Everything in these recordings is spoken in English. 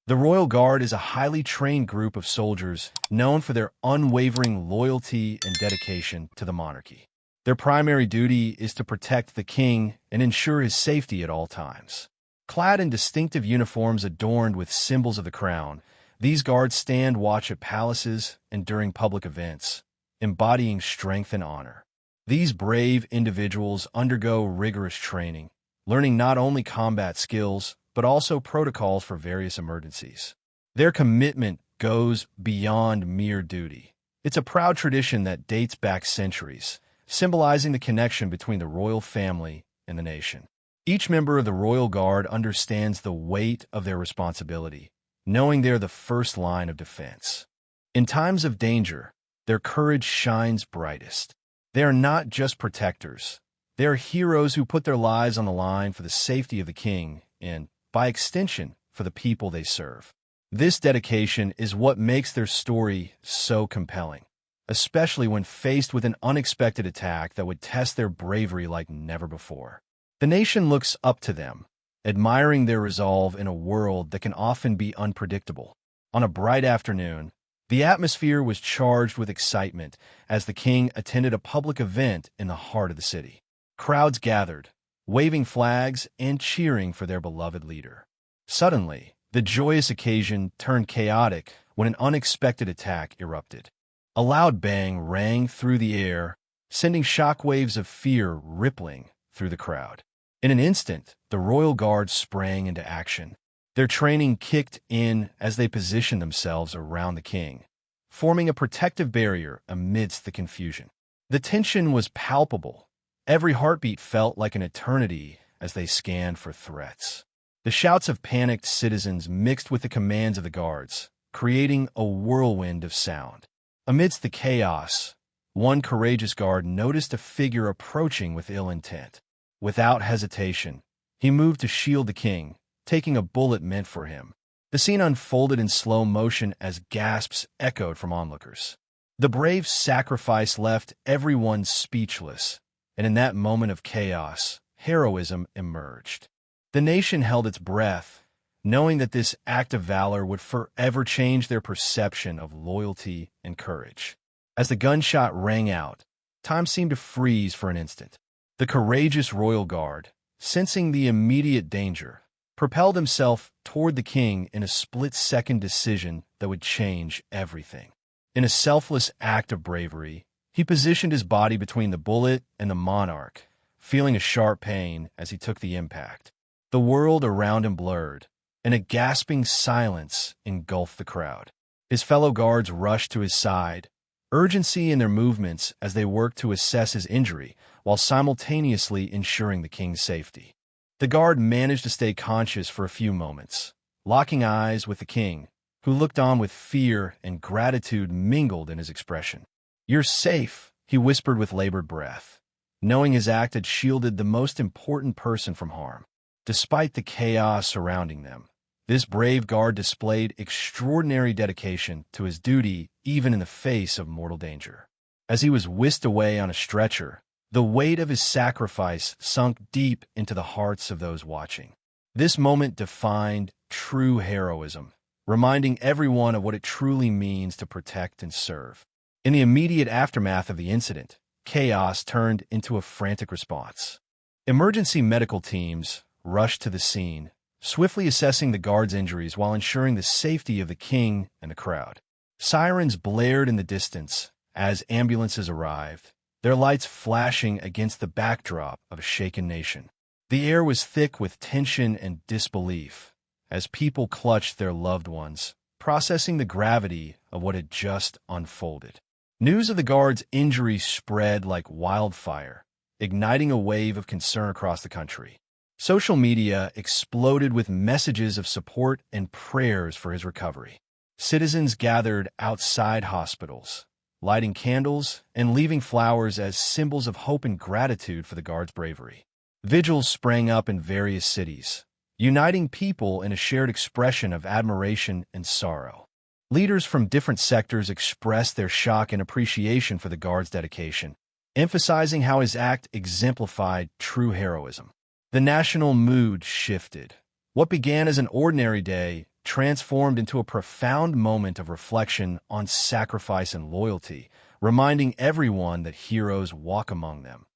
The Royal Guard is a highly trained group of soldiers known for their unwavering loyalty and dedication to the monarchy. Their primary duty is to protect the king and ensure his safety at all times. Clad in distinctive uniforms adorned with symbols of the crown, these guards stand watch at palaces and during public events, embodying strength and honor. These brave individuals undergo rigorous training, learning not only combat skills, but also protocols for various emergencies. Their commitment goes beyond mere duty. It's a proud tradition that dates back centuries, symbolizing the connection between the royal family and the nation. Each member of the Royal Guard understands the weight of their responsibility, knowing they're the first line of defense. In times of danger, their courage shines brightest. They are not just protectors. They are heroes who put their lives on the line for the safety of the king and, by extension, for the people they serve. This dedication is what makes their story so compelling, especially when faced with an unexpected attack that would test their bravery like never before. The nation looks up to them, admiring their resolve in a world that can often be unpredictable. On a bright afternoon, the atmosphere was charged with excitement as the king attended a public event in the heart of the city. Crowds gathered, waving flags and cheering for their beloved leader. Suddenly, the joyous occasion turned chaotic when an unexpected attack erupted. A loud bang rang through the air, sending shockwaves of fear rippling through the crowd. In an instant, the Royal Guard sprang into action. Their training kicked in as they positioned themselves around the king, forming a protective barrier amidst the confusion. The tension was palpable. Every heartbeat felt like an eternity as they scanned for threats. The shouts of panicked citizens mixed with the commands of the guards, creating a whirlwind of sound. Amidst the chaos, one courageous guard noticed a figure approaching with ill intent. Without hesitation, he moved to shield the king, taking a bullet meant for him. The scene unfolded in slow motion as gasps echoed from onlookers. The brave sacrifice left everyone speechless, and in that moment of chaos, heroism emerged. The nation held its breath, knowing that this act of valor would forever change their perception of loyalty and courage. As the gunshot rang out, time seemed to freeze for an instant. The courageous Royal Guard, sensing the immediate danger, propelled himself toward the king in a split-second decision that would change everything. In a selfless act of bravery, he positioned his body between the bullet and the monarch, feeling a sharp pain as he took the impact. The world around him blurred, and a gasping silence engulfed the crowd. His fellow guards rushed to his side, urgency in their movements as they worked to assess his injury while simultaneously ensuring the king's safety. The guard managed to stay conscious for a few moments, locking eyes with the king, who looked on with fear and gratitude mingled in his expression. "You're safe," he whispered with labored breath, knowing his act had shielded the most important person from harm. Despite the chaos surrounding them, this brave guard displayed extraordinary dedication to his duty even in the face of mortal danger. As he was whisked away on a stretcher, the weight of his sacrifice sunk deep into the hearts of those watching. This moment defined true heroism, reminding everyone of what it truly means to protect and serve. In the immediate aftermath of the incident, chaos turned into a frantic response. Emergency medical teams rushed to the scene, swiftly assessing the guard's injuries while ensuring the safety of the king and the crowd. Sirens blared in the distance as ambulances arrived, their lights flashing against the backdrop of a shaken nation. The air was thick with tension and disbelief as people clutched their loved ones, processing the gravity of what had just unfolded. News of the guard's injury spread like wildfire, igniting a wave of concern across the country. Social media exploded with messages of support and prayers for his recovery. Citizens gathered outside hospitals, lighting candles and leaving flowers as symbols of hope and gratitude for the guard's bravery. Vigils sprang up in various cities, uniting people in a shared expression of admiration and sorrow. Leaders from different sectors expressed their shock and appreciation for the guard's dedication, emphasizing how his act exemplified true heroism. The national mood shifted. What began as an ordinary day transformed into a profound moment of reflection on sacrifice and loyalty, reminding everyone that heroes walk among them,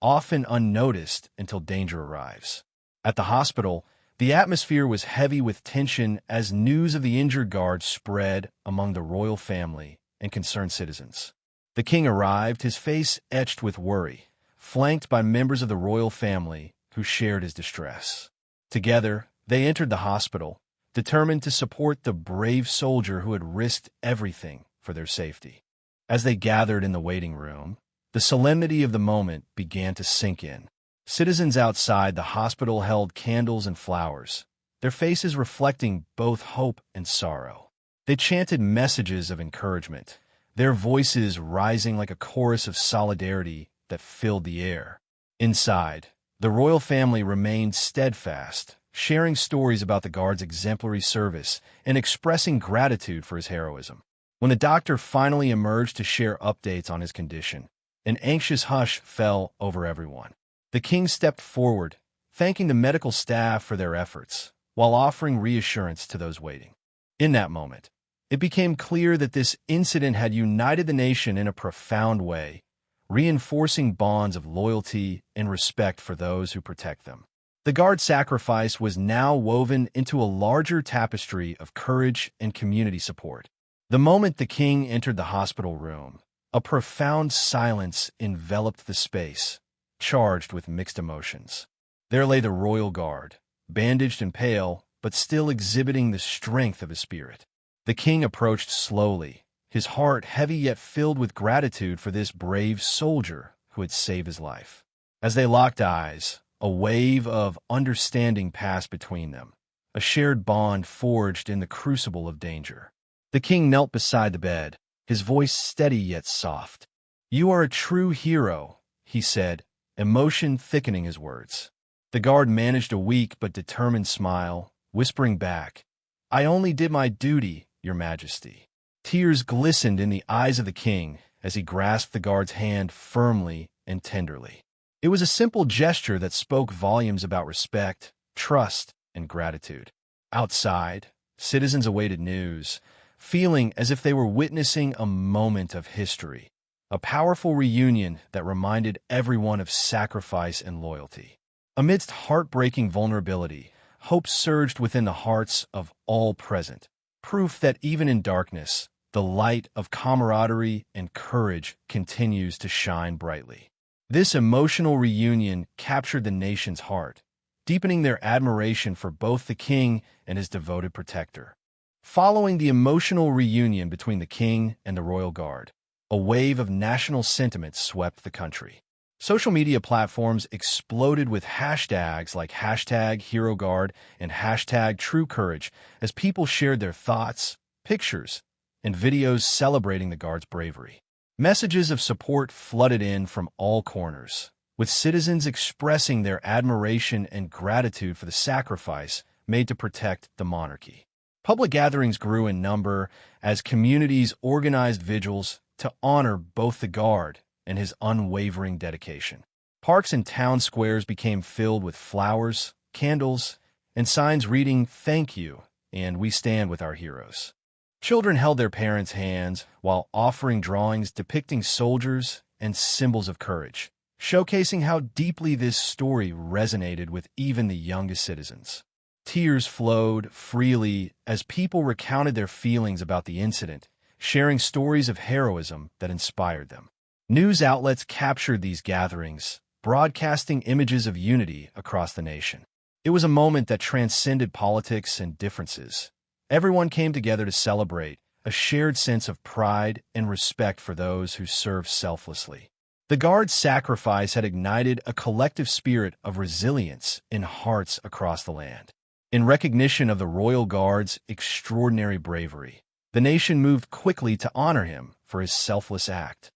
often unnoticed until danger arrives. At the hospital, the atmosphere was heavy with tension as news of the injured guard spread among the royal family and concerned citizens. The king arrived, his face etched with worry, flanked by members of the royal family who shared his distress. Together, they entered the hospital, determined to support the brave soldier who had risked everything for their safety. As they gathered in the waiting room, the solemnity of the moment began to sink in. Citizens outside the hospital held candles and flowers, their faces reflecting both hope and sorrow. They chanted messages of encouragement, their voices rising like a chorus of solidarity that filled the air. Inside, the royal family remained steadfast, sharing stories about the guard's exemplary service and expressing gratitude for his heroism. When the doctor finally emerged to share updates on his condition, an anxious hush fell over everyone. The king stepped forward, thanking the medical staff for their efforts, while offering reassurance to those waiting. In that moment, it became clear that this incident had united the nation in a profound way, reinforcing bonds of loyalty and respect for those who protect them. The guard's sacrifice was now woven into a larger tapestry of courage and community support. The moment the king entered the hospital room, a profound silence enveloped the space, charged with mixed emotions. There lay the royal guard, bandaged and pale, but still exhibiting the strength of his spirit. The king approached slowly, his heart heavy yet filled with gratitude for this brave soldier who had saved his life. As they locked eyes, a wave of understanding passed between them, a shared bond forged in the crucible of danger. The king knelt beside the bed, his voice steady yet soft. "You are a true hero," he said, emotion thickening his words. The guard managed a weak but determined smile, whispering back, "I only did my duty, Your Majesty." Tears glistened in the eyes of the king as he grasped the guard's hand firmly and tenderly. It was a simple gesture that spoke volumes about respect, trust, and gratitude. Outside, citizens awaited news, feeling as if they were witnessing a moment of history, a powerful reunion that reminded everyone of sacrifice and loyalty. Amidst heartbreaking vulnerability, hope surged within the hearts of all present, proof that even in darkness, the light of camaraderie and courage continues to shine brightly. This emotional reunion captured the nation's heart, deepening their admiration for both the king and his devoted protector. Following the emotional reunion between the king and the royal guard, a wave of national sentiment swept the country. Social media platforms exploded with hashtags like #HeroGuard and #TrueCourage as people shared their thoughts, pictures, and videos celebrating the guard's bravery. Messages of support flooded in from all corners, with citizens expressing their admiration and gratitude for the sacrifice made to protect the monarchy. Public gatherings grew in number as communities organized vigils to honor both the guard and his unwavering dedication. Parks and town squares became filled with flowers, candles, and signs reading, "Thank you," and "We stand with our heroes." Children held their parents' hands while offering drawings depicting soldiers and symbols of courage, showcasing how deeply this story resonated with even the youngest citizens. Tears flowed freely as people recounted their feelings about the incident, sharing stories of heroism that inspired them. News outlets captured these gatherings, broadcasting images of unity across the nation. It was a moment that transcended politics and differences. Everyone came together to celebrate, a shared sense of pride and respect for those who served selflessly. The guard's sacrifice had ignited a collective spirit of resilience in hearts across the land. In recognition of the royal guard's extraordinary bravery, the nation moved quickly to honor him for his selfless act.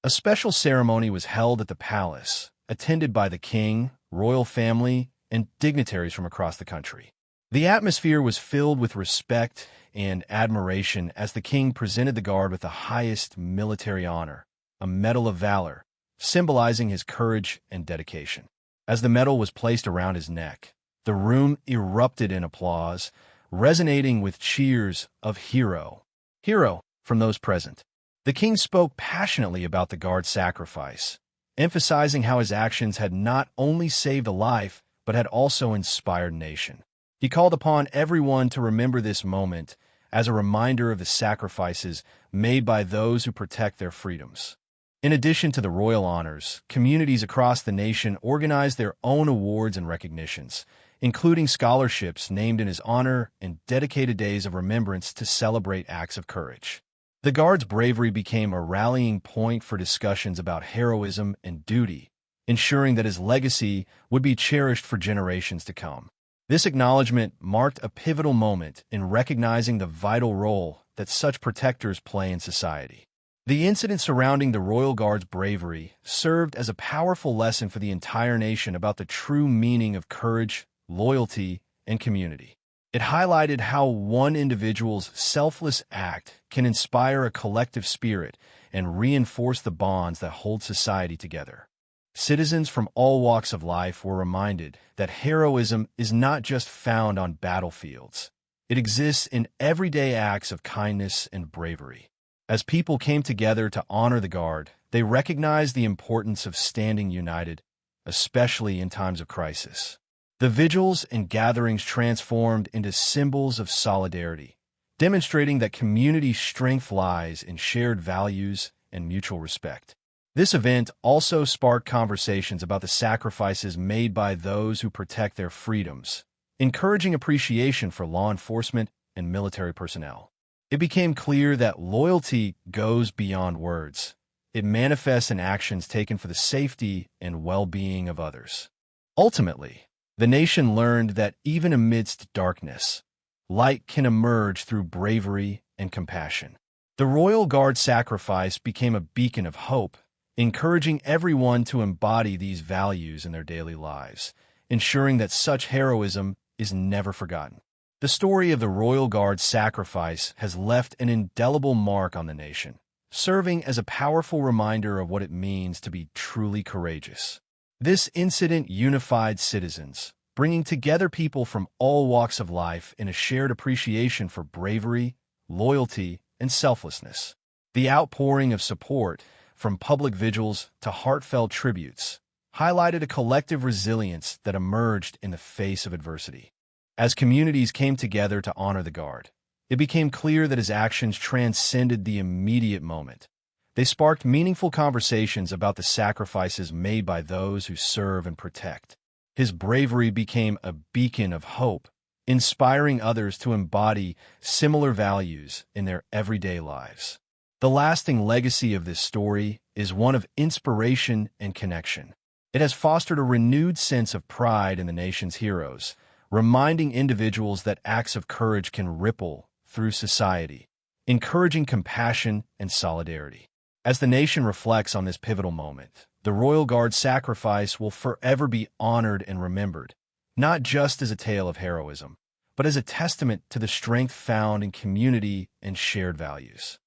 A special ceremony was held at the palace, attended by the king, royal family, and dignitaries from across the country. The atmosphere was filled with respect and admiration as the king presented the guard with the highest military honor, a Medal of Valor, symbolizing his courage and dedication. As the medal was placed around his neck, the room erupted in applause, resonating with cheers of "Hero, hero" from those present. The king spoke passionately about the guard's sacrifice, emphasizing how his actions had not only saved a life, but had also inspired a nation. He called upon everyone to remember this moment as a reminder of the sacrifices made by those who protect their freedoms. In addition to the royal honors, communities across the nation organized their own awards and recognitions, including scholarships named in his honor and dedicated days of remembrance to celebrate acts of courage. The guard's bravery became a rallying point for discussions about heroism and duty, ensuring that his legacy would be cherished for generations to come. This acknowledgement marked a pivotal moment in recognizing the vital role that such protectors play in society. The incident surrounding the Royal Guard's bravery served as a powerful lesson for the entire nation about the true meaning of courage, loyalty, and community. It highlighted how one individual's selfless act can inspire a collective spirit and reinforce the bonds that hold society together. Citizens from all walks of life were reminded that heroism is not just found on battlefields. It exists in everyday acts of kindness and bravery. As people came together to honor the Guard, they recognized the importance of standing united, especially in times of crisis. The vigils and gatherings transformed into symbols of solidarity, demonstrating that community strength lies in shared values and mutual respect. This event also sparked conversations about the sacrifices made by those who protect their freedoms, encouraging appreciation for law enforcement and military personnel. It became clear that loyalty goes beyond words. It manifests in actions taken for the safety and well-being of others. Ultimately, the nation learned that even amidst darkness, light can emerge through bravery and compassion. The Royal Guard sacrifice became a beacon of hope, encouraging everyone to embody these values in their daily lives, ensuring that such heroism is never forgotten. The story of the Royal Guard's sacrifice has left an indelible mark on the nation, serving as a powerful reminder of what it means to be truly courageous. This incident unified citizens, bringing together people from all walks of life in a shared appreciation for bravery, loyalty, and selflessness. The outpouring of support, from public vigils to heartfelt tributes, highlighted a collective resilience that emerged in the face of adversity. As communities came together to honor the Guard, it became clear that his actions transcended the immediate moment. They sparked meaningful conversations about the sacrifices made by those who serve and protect. His bravery became a beacon of hope, inspiring others to embody similar values in their everyday lives. The lasting legacy of this story is one of inspiration and connection. It has fostered a renewed sense of pride in the nation's heroes, reminding individuals that acts of courage can ripple through society, encouraging compassion and solidarity. As the nation reflects on this pivotal moment, the Royal Guard's sacrifice will forever be honored and remembered, not just as a tale of heroism, but as a testament to the strength found in community and shared values.